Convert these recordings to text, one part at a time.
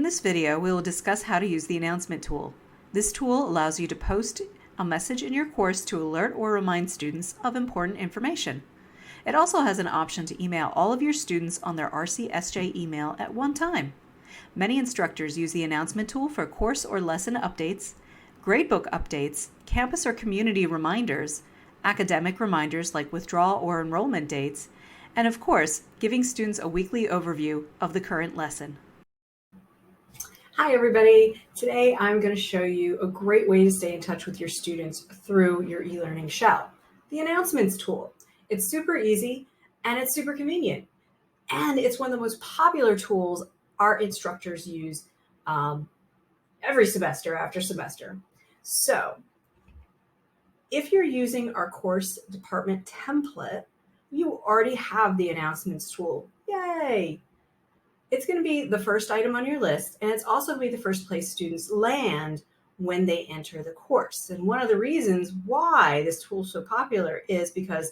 this video, we will discuss how to use the announcement tool. This tool allows you to post a message in your course to alert or remind students of important information. It also has an option to email all of your students on their RCSJ email at one time. Many instructors use the announcement tool for course or lesson updates, gradebook updates, campus or community reminders, academic reminders like withdrawal or enrollment dates, and of course, giving students a weekly overview of the current lesson. Hi everybody, today I'm going to show you a great way to stay in touch with your students through your e-learning shell, the announcements tool. It's super easy and it's super convenient, and it's one of the most popular tools our instructors use every semester after semester. So if you're using our course department template, you already have the announcements tool. Yay! It's going to be the first item on your list, and it's also going to be the first place students land when they enter the course. And one of the reasons why this tool is so popular is because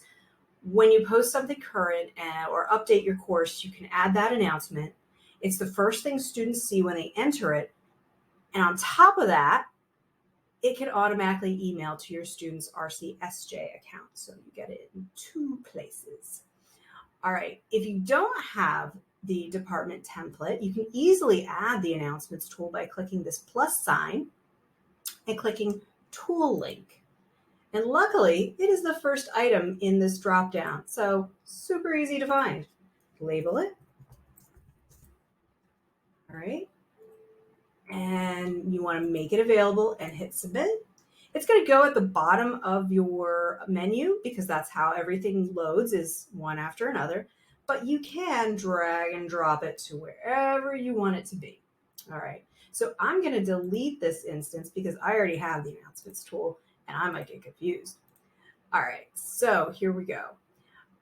when you post something current or update your course, you can add that announcement. It's the first thing students see when they enter it. And on top of that, it can automatically email to your students' RCSJ account. So you get it in two places. All right, if you don't have the department template, you can easily add the announcements tool by clicking this plus sign and clicking tool link. And luckily, it is the first item in this drop down, so super easy to find. Label it. All right. And you want to make it available and hit submit. It's going to go at the bottom of your menu because that's how everything loads, is one after another. But you can drag and drop it to wherever you want it to be. All right, so I'm going to delete this instance because I already have the announcements tool and I might get confused. All right, so here we go.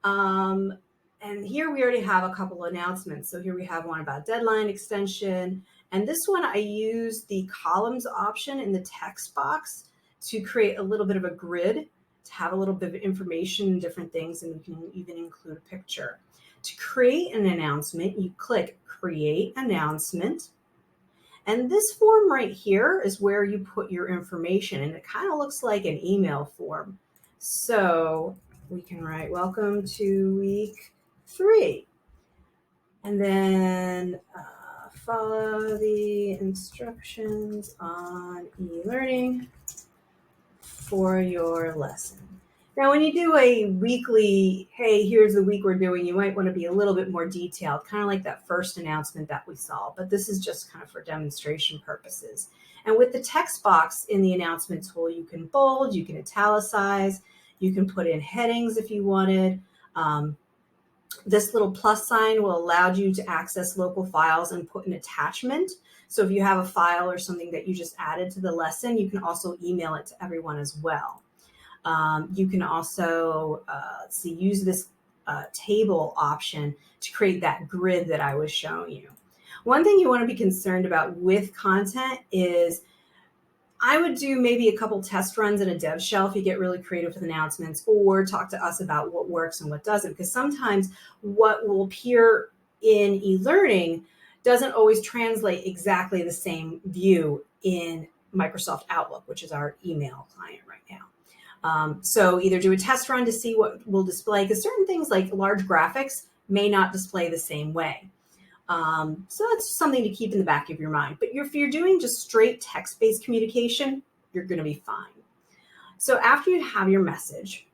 And here we already have a couple announcements. So here we have one about deadline extension. And this one, I use the columns option in the text box to create a little bit of a grid, to have a little bit of information and different things, and you can even include a picture. To create an announcement, you click Create Announcement. And this form right here is where you put your information, and it kind of looks like an email form. So we can write, welcome to week 3. And then follow the instructions on e-learning for your lesson. Now, when you do a weekly, hey, here's the week we're doing, you might want to be a little bit more detailed, kind of like that first announcement that we saw, but this is just kind of for demonstration purposes. And with the text box in the announcement tool, you can bold, you can italicize, you can put in headings if you wanted. This little plus sign will allow you to access local files and put an attachment. So if you have a file or something that you just added to the lesson, you can also email it to everyone as well. You can also use this table option to create that grid that I was showing you. One thing you want to be concerned about with content is I would do maybe a couple test runs in a dev shell if you get really creative with announcements, or talk to us about what works and what doesn't, because sometimes what will appear in e-learning doesn't always translate exactly the same view in Microsoft Outlook, which is our email client right now. So either do a test run to see what will display, because certain things like large graphics may not display the same way. So that's something to keep in the back of your mind. But if you're doing just straight text-based communication, you're going to be fine. So after you have your message,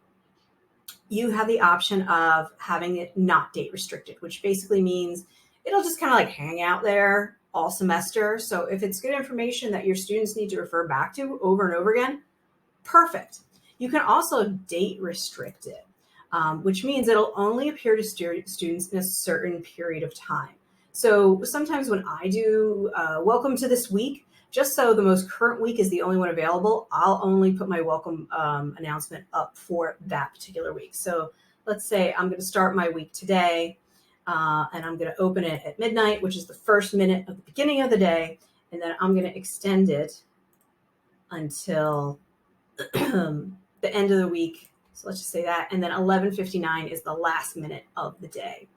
you have the option of having it not date restricted, which basically means it'll just kind of like hang out there all semester. So if it's good information that your students need to refer back to over and over again, perfect. You can also date restrict it, which means it'll only appear to students in a certain period of time. So sometimes when I do welcome to this week, just so the most current week is the only one available, I'll only put my welcome announcement up for that particular week. So let's say I'm going to start my week today, and I'm going to open it at midnight, which is the first minute of the beginning of the day, and then I'm going to extend it until the end of the week. So let's just say that, and then 11:59 is the last minute of the day.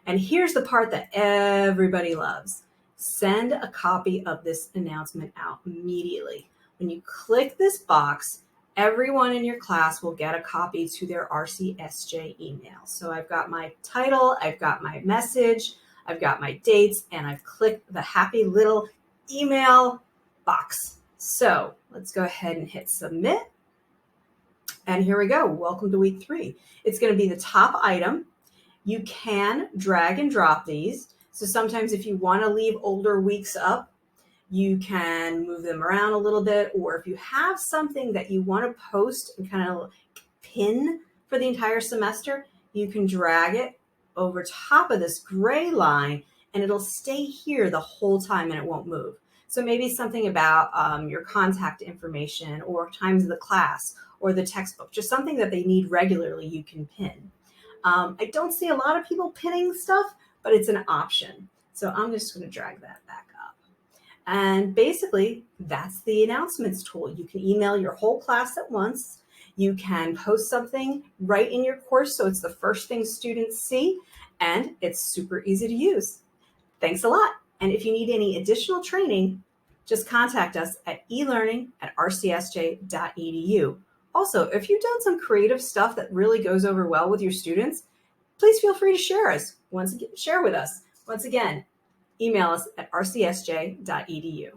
And here's the part that everybody loves. send a copy of this announcement out immediately. When you click this box, everyone in your class will get a copy to their RCSJ email. So I've got my title, I've got my message, I've got my dates, and I've clicked the happy little email box. So let's go ahead and hit submit. And here we go. Welcome to week 3. It's going to be the top item. You can drag and drop these. So sometimes if you want to leave older weeks up, you can move them around a little bit. Or if you have something that you want to post and kind of pin for the entire semester, you can drag it over top of this gray line and it'll stay here the whole time and it won't move. So maybe something about your contact information or times of the class or the textbook, just something that they need regularly, you can pin. I don't see a lot of people pinning stuff, but it's an option. So I'm just going to drag that back up. And basically, that's the announcements tool. You can email your whole class at once. You can post something right in your course, so it's the first thing students see, and it's super easy to use. Thanks a lot. And if you need any additional training, just contact us at elearning@rcsj.edu. Also, if you've done some creative stuff that really goes over well with your students, please feel free to share with us. Once again, email us at rcsj.edu.